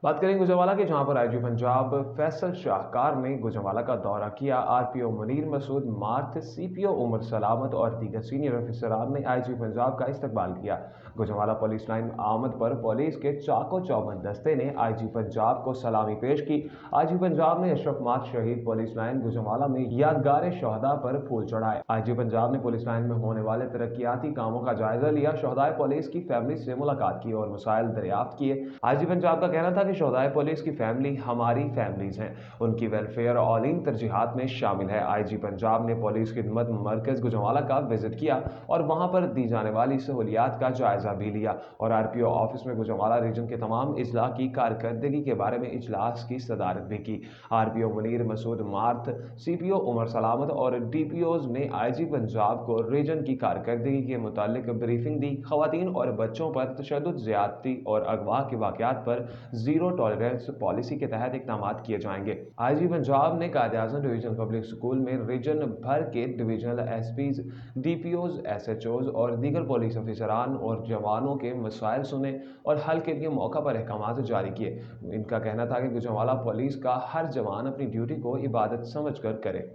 बात करें गुजरांवाला की, जहां पर आईजी पंजाब फैसल शाहकार ने गुजरांवाला का दौरा किया। आरपीओ मुनीर मसूद मार्थ, सीपीओ उमर सलामत और दीगर सीनियर अफसरान ने आईजी पंजाब का इस्तकबाल किया। गुजरांवाला पुलिस लाइन आमद पर पुलिस के चाको चौबंद दस्ते ने आईजी पंजाब को सलामी पेश की। आईजी पंजाब ने अशरफ मार्थ शहीद पुलिस लाइन गुजरांवाला में यादगार शहदा पर फूल चढ़ाए। आईजी पंजाब ने पुलिस लाइन में होने वाले तरक्याती कामों का जायजा लिया, शहदाए पुलिस की फैमिली से मुलाकात की और मसाइल दरियाफ्त किए। आईजी पंजाब का कहना था कि शहदाए पुलिस की फैमिली हमारी फैमिलीज हैं, उनकी वेलफेयर औलीन तरजीहात में शामिल है। आईजी पंजाब ने पुलिस खिदमत मरकज गुजरांवाला का विजिट किया और वहां पर दी जाने वाली सहूलियात का जायजा भी लिया और आरपीओ ऑफिस में गुजरांवाला रीजन के तमाम अजला की कारकर्दगी के बारे में इजलास की सदारत भी की। आरपीओ मुनीर मसूद मार्थ, सीपीओ उमर सलामत और डीपीओज ने आईजी पंजाब को रीजन की कारकर्दगी के मुतालिक ब्रीफिंग दी। खवातीन और बच्चों पर तशद्दुद, ज्यादती और अगवा के वाकयात पर जीरो टॉलरेंस पॉलिसी के तहत इकदाम किए जाएंगे। आईजी पंजाब ने कायद-ए-आज़म डिवीजनल पब्लिक स्कूल में रीजन भर के डिवीजनल एसपीज, डीपीओज, एसएचओज और दीगर पुलिस अफसरान और जवानों के मसाइल सुने और हल के लिए मौका पर अहकामात जारी किए। इनका कहना था कि गुजरांवाला पुलिस का हर जवान अपनी ड्यूटी को इबादत समझ कर करे।